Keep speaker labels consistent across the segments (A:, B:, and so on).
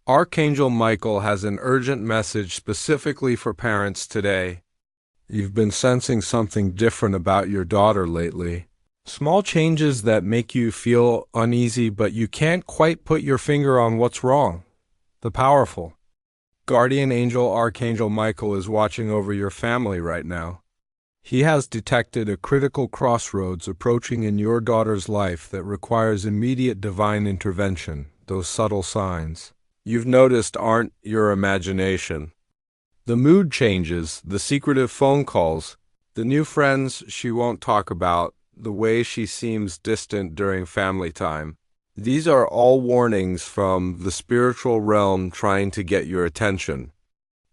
A: Archangel Michael has an urgent message specifically for parents today. You've been sensing something different about your daughter lately. Small changes that make you feel uneasy, but you can't quite put your finger on what's wrong. The powerful guardian angel Archangel Michael is watching over your family right now. He has detected a critical crossroads approaching in your daughter's life that requires immediate divine intervention. Those subtle signs you've noticed aren't your imagination. The mood changes, the secretive phone calls, the new friends she won't talk about, the way she seems distant during family time. These are all warnings from the spiritual realm trying to get your attention.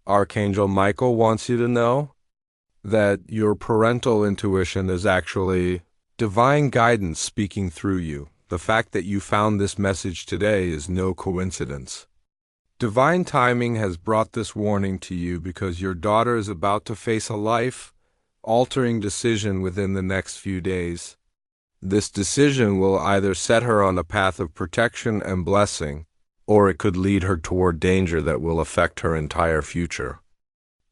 A: Archangel Michael wants you to know that your parental intuition is actually divine guidance speaking through you. The fact that you found this message today is no coincidence. Divine timing has brought this warning to you because your daughter is about to face a life-altering decision within the next few days. This decision will either set her on a path of protection and blessing, or it could lead her toward danger that will affect her entire future.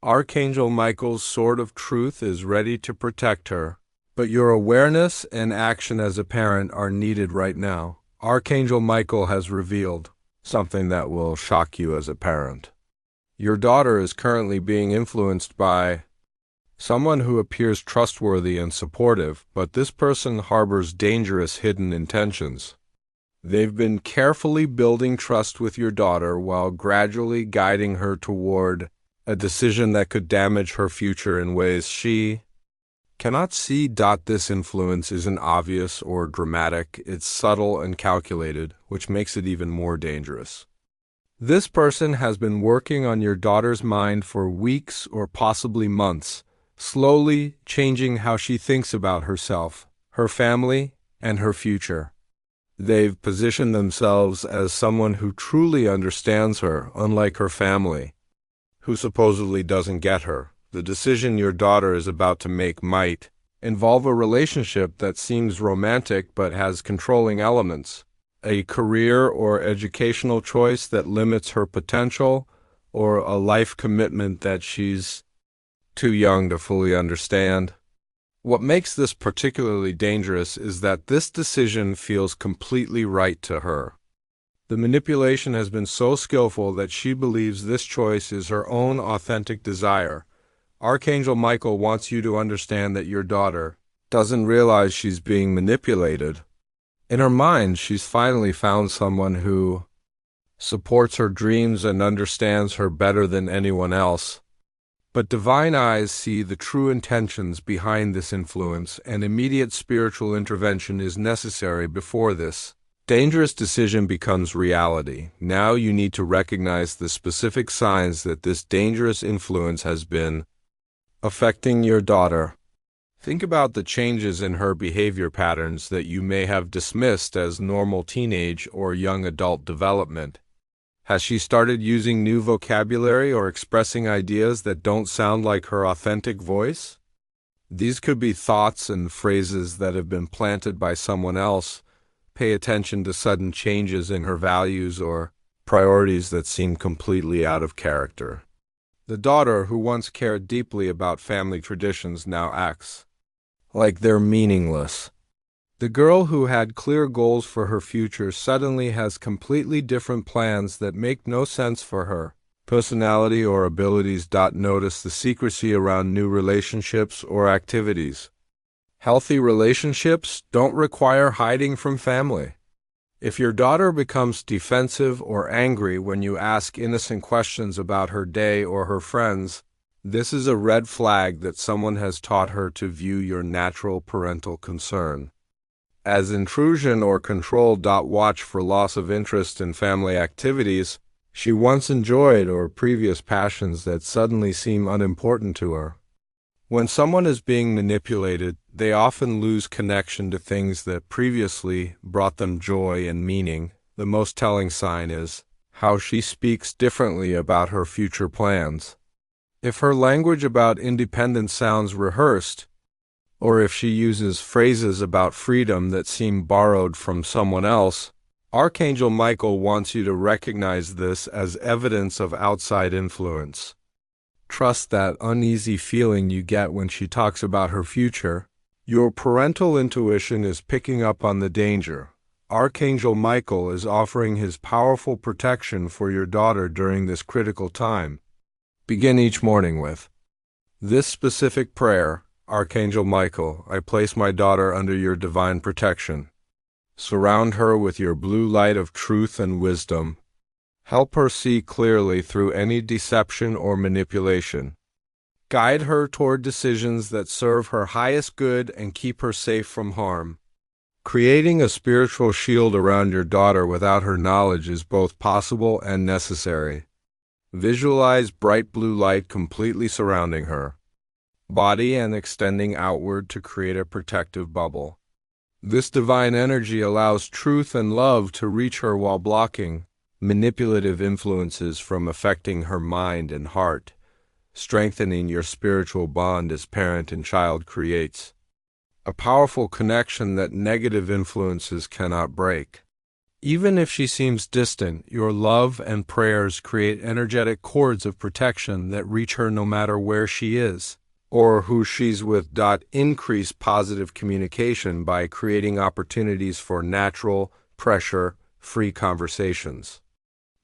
A: Archangel Michael's sword of truth is ready to protect her, but your awareness and action as a parent are needed right now. Archangel Michael has revealed something that will shock you as a parent. Your daughter is currently being influenced by someone who appears trustworthy and supportive, but this person harbors dangerous hidden intentions. They've been carefully building trust with your daughter while gradually guiding her toward a decision that could damage her future in ways she cannot see. This influence isn't obvious or dramatic, it's subtle and calculated, which makes it even more dangerous. This person has been working on your daughter's mind for weeks or possibly months, slowly changing how she thinks about herself, her family, and her future. They've positioned themselves as someone who truly understands her, unlike her family, who supposedly doesn't get her. The decision your daughter is about to make might involve a relationship that seems romantic but has controlling elements, a career or educational choice that limits her potential, or a life commitment that she's too young to fully understand. What makes this particularly dangerous is that this decision feels completely right to her. The manipulation has been so skillful that she believes this choice is her own authentic desire. Archangel Michael wants you to understand that your daughter doesn't realize she's being manipulated. In her mind, she's finally found someone who supports her dreams and understands her better than anyone else. But divine eyes see the true intentions behind this influence, and immediate spiritual intervention is necessary before this dangerous decision becomes reality. Now you need to recognize the specific signs that this dangerous influence has been affecting your daughter. Think about the changes in her behavior patterns that you may have dismissed as normal teenage or young adult development. Has she started using new vocabulary or expressing ideas that don't sound like her authentic voice? These could be thoughts and phrases that have been planted by someone else. Pay attention to sudden changes in her values or priorities that seem completely out of character. The daughter who once cared deeply about family traditions now acts like they're meaningless. The girl who had clear goals for her future suddenly has completely different plans that make no sense for her personality or abilities. Notice the secrecy around new relationships or activities. Healthy relationships don't require hiding from family. If your daughter becomes defensive or angry when you ask innocent questions about her day or her friends, this is a red flag that someone has taught her to view your natural parental concern as intrusion or control. Watch for loss of interest in family activities she once enjoyed or previous passions that suddenly seem unimportant to her. When someone is being manipulated, they often lose connection to things that previously brought them joy and meaning. The most telling sign is how she speaks differently about her future plans. If her language about independence sounds rehearsed, or if she uses phrases about freedom that seem borrowed from someone else, Archangel Michael wants you to recognize this as evidence of outside influence. Trust that uneasy feeling you get when she talks about her future. Your parental intuition is picking up on the danger. Archangel Michael is offering his powerful protection for your daughter during this critical time. Begin each morning with this specific prayer. Archangel Michael, I place my daughter under your divine protection. Surround her with your blue light of truth and wisdom. Help her see clearly through any deception or manipulation. Guide her toward decisions that serve her highest good and keep her safe from harm. Creating a spiritual shield around your daughter without her knowledge is both possible and necessary. Visualize bright blue light completely surrounding her body and extending outward to create a protective bubble. This divine energy allows truth and love to reach her while blocking manipulative influences from affecting her mind and heart, strengthening your spiritual bond as parent and child creates a powerful connection that negative influences cannot break. Even if she seems distant, your love and prayers create energetic cords of protection that reach her no matter where she is or who she's with. Increase positive communication by creating opportunities for natural, pressure-free conversations.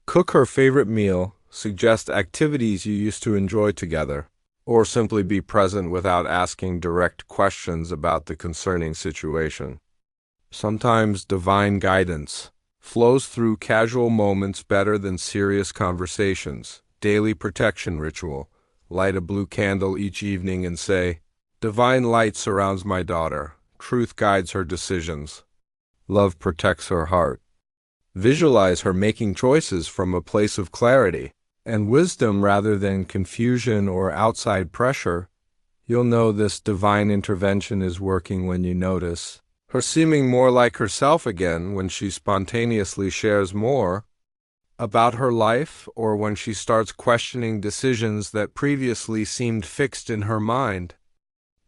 A: Cook her favorite meal, suggest activities you used to enjoy together, or simply be present without asking direct questions about the concerning situation. Sometimes divine guidance flows through casual moments better than serious conversations. Daily protection ritual. Light a blue candle each evening and say, Divine light surrounds my daughter. Truth guides her decisions. Love protects her heart. Visualize her making choices from a place of clarity and wisdom rather than confusion or outside pressure. You'll know this divine intervention is working when you notice her seeming more like herself again, when she spontaneously shares more about her life, or when she starts questioning decisions that previously seemed fixed in her mind.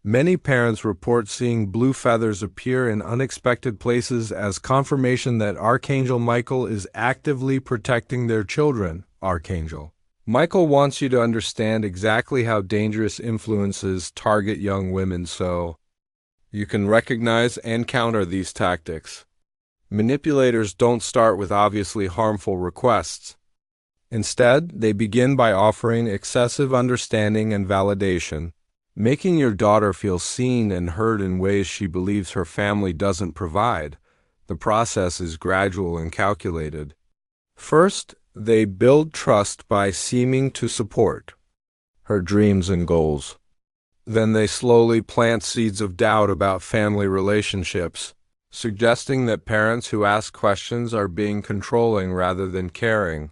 A: Many parents report seeing blue feathers appear in unexpected places as confirmation that Archangel Michael is actively protecting their children. Archangel Michael wants you to understand exactly how dangerous influences target young women so you can recognize and counter these tactics. Manipulators don't start with obviously harmful requests. Instead, they begin by offering excessive understanding and validation, making your daughter feel seen and heard in ways she believes her family doesn't provide. The process is gradual and calculated. First, they build trust by seeming to support her dreams and goals. Then they slowly plant seeds of doubt about family relationships, suggesting that parents who ask questions are being controlling rather than caring.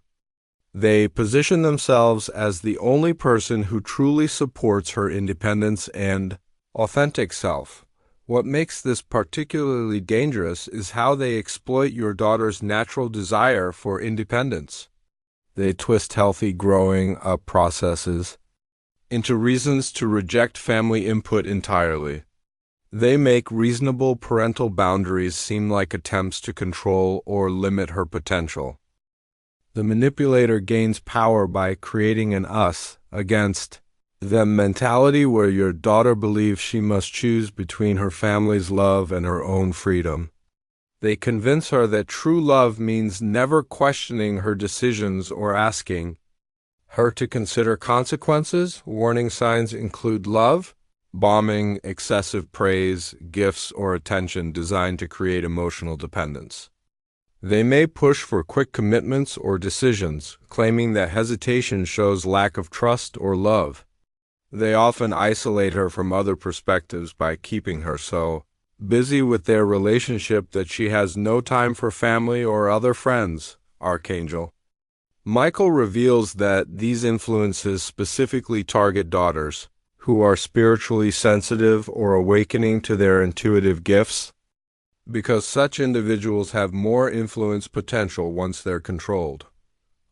A: They position themselves as the only person who truly supports her independence and authentic self. What makes this particularly dangerous is how they exploit your daughter's natural desire for independence. They twist healthy growing up processes into reasons to reject family input entirely. They make reasonable parental boundaries seem like attempts to control or limit her potential. The manipulator gains power by creating an us against them mentality where your daughter believes she must choose between her family's love and her own freedom. They convince her that true love means never questioning her decisions or asking her to consider consequences. Warning signs include love bombing, excessive praise, gifts, or attention designed to create emotional dependence. They may push for quick commitments or decisions, claiming that hesitation shows lack of trust or love. They often isolate her from other perspectives by keeping her so busy with their relationship that she has no time for family or other friends. Archangel Michael reveals that these influences specifically target daughters who are spiritually sensitive or awakening to their intuitive gifts, because such individuals have more influence potential once they're controlled.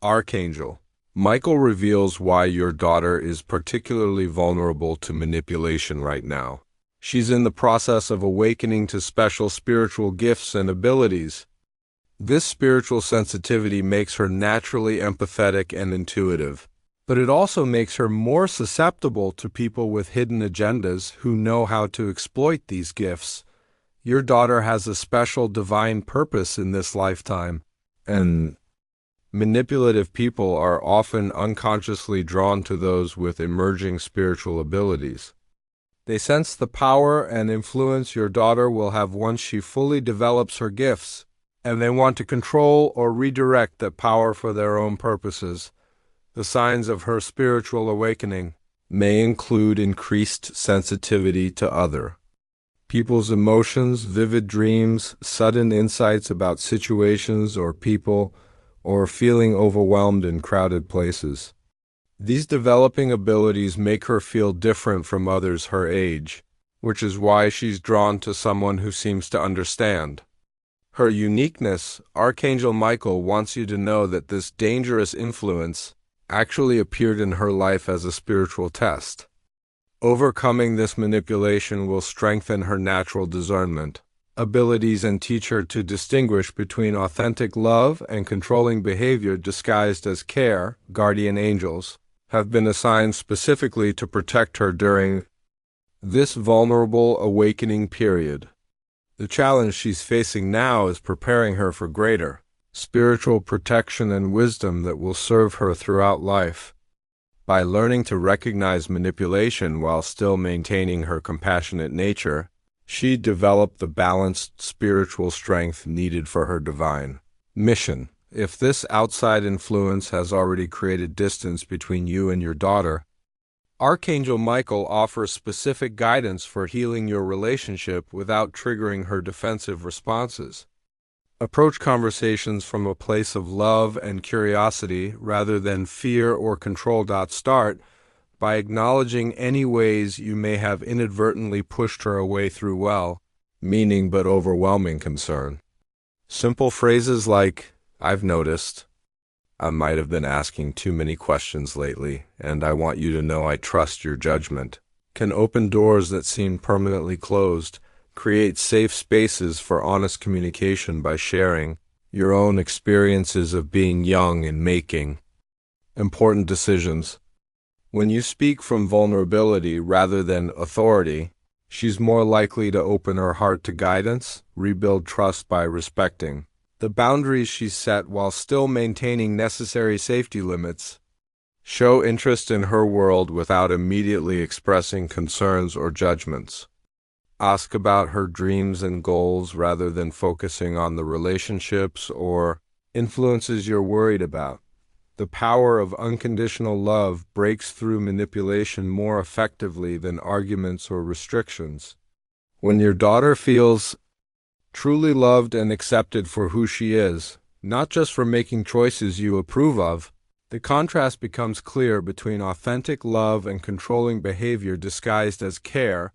A: Archangel Michael reveals why your daughter is particularly vulnerable to manipulation right now. She's in the process of awakening to special spiritual gifts and abilities. This spiritual sensitivity makes her naturally empathetic and intuitive, but it also makes her more susceptible to people with hidden agendas who know how to exploit these gifts. Your daughter has a special divine purpose in this lifetime, and manipulative people are often unconsciously drawn to those with emerging spiritual abilities. They sense the power and influence your daughter will have once she fully develops her gifts, and they want to control or redirect that power for their own purposes. The signs of her spiritual awakening may include increased sensitivity to other people's emotions, vivid dreams, sudden insights about situations or people, or feeling overwhelmed in crowded places. These developing abilities make her feel different from others her age, which is why she's drawn to someone who seems to understand her uniqueness. Archangel Michael wants you to know that this dangerous influence actually appeared in her life as a spiritual test. Overcoming this manipulation will strengthen her natural discernment abilities and teach her to distinguish between authentic love and controlling behavior disguised as care. Guardian angels have been assigned specifically to protect her during this vulnerable awakening period. The challenge she's facing now is preparing her for greater spiritual protection and wisdom that will serve her throughout life. By learning to recognize manipulation while still maintaining her compassionate nature, she developed the balanced spiritual strength needed for her divine mission. If this outside influence has already created distance between you and your daughter, Archangel Michael offers specific guidance for healing your relationship without triggering her defensive responses. Approach conversations from a place of love and curiosity rather than fear or control. Start by acknowledging any ways you may have inadvertently pushed her away through well-meaning but overwhelming concern. Simple phrases like, "I've noticed I might have been asking too many questions lately, and I want you to know I trust your judgment," can open doors that seem permanently closed. Create safe spaces for honest communication by sharing your own experiences of being young and making important decisions. When you speak from vulnerability rather than authority, she's more likely to open her heart to guidance. Rebuild trust by respecting the boundaries she's set while still maintaining necessary safety limits. Show interest in her world without immediately expressing concerns or judgments. Ask about her dreams and goals rather than focusing on the relationships or influences you're worried about. The power of unconditional love breaks through manipulation more effectively than arguments or restrictions. When your daughter feels truly loved and accepted for who she is, not just for making choices you approve of, the contrast becomes clear between authentic love and controlling behavior disguised as care.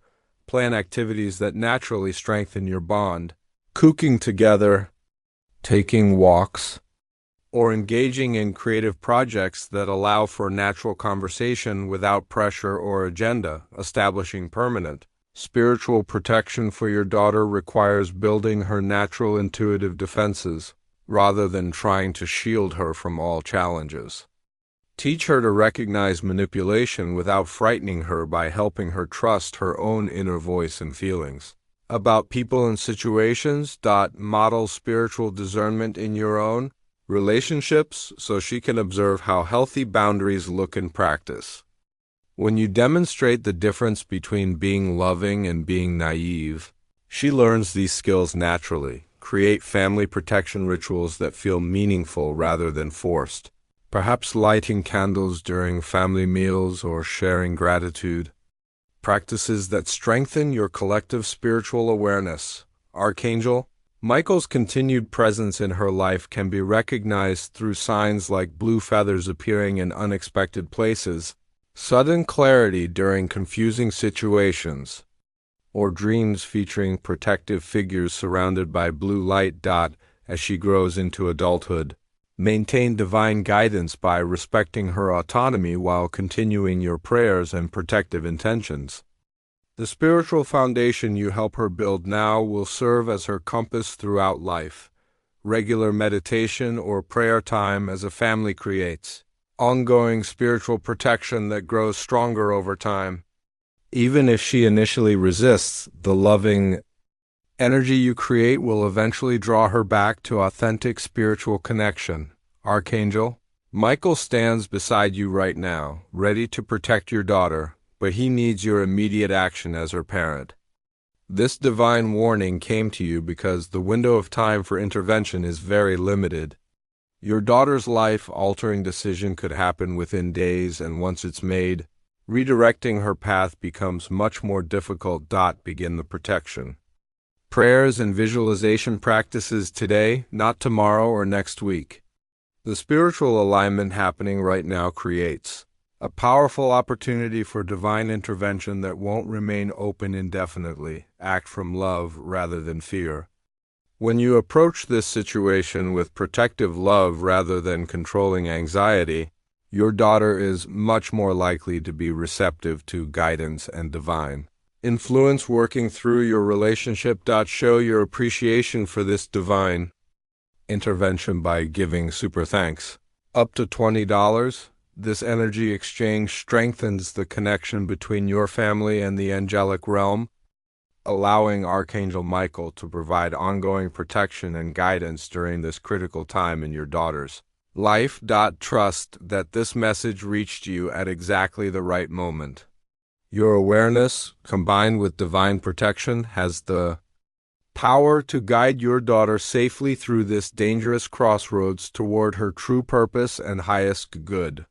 A: Plan activities that naturally strengthen your bond. Cooking together, taking walks, or engaging in creative projects that allow for natural conversation without pressure or agenda. Establishing permanent spiritual protection for your daughter requires building her natural intuitive defenses rather than trying to shield her from all challenges. Teach her to recognize manipulation without frightening her by helping her trust her own inner voice and feelings about people and situations. Model spiritual discernment in your own relationships so she can observe how healthy boundaries look in practice. When you demonstrate the difference between being loving and being naive, she learns these skills naturally. Create family protection rituals that feel meaningful rather than forced. Perhaps lighting candles during family meals or sharing gratitude. Practices that strengthen your collective spiritual awareness. Archangel Michael's continued presence in her life can be recognized through signs like blue feathers appearing in unexpected places, sudden clarity during confusing situations, or dreams featuring protective figures surrounded by blue light. As she grows into adulthood, maintain divine guidance by respecting her autonomy while continuing your prayers and protective intentions. The spiritual foundation you help her build now will serve as her compass throughout life. regular meditation or prayer time as a family creates ongoing spiritual protection that grows stronger over time. Even if she initially resists, the loving energy you create will eventually draw her back to authentic spiritual connection. Archangel Michael stands beside you right now, ready to protect your daughter, but he needs your immediate action as her parent. This divine warning came to you because the window of time for intervention is very limited. Your daughter's life-altering decision could happen within days, and once it's made, redirecting her path becomes much more difficult. Begin the protection. Prayers and visualization practices today, not tomorrow or next week. The spiritual alignment happening right now creates a powerful opportunity for divine intervention that won't remain open indefinitely. Act from love rather than fear. When you approach this situation with protective love rather than controlling anxiety, your daughter is much more likely to be receptive to guidance and divine influence working through your relationship. Show your appreciation for this divine intervention by giving super thanks. Up to $20. This energy exchange strengthens the connection between your family and the angelic realm, allowing Archangel Michael to provide ongoing protection and guidance during this critical time in your daughter's life. Trust that this message reached you at exactly the right moment. Your awareness, combined with divine protection, has the power to guide your daughter safely through this dangerous crossroads toward her true purpose and highest good.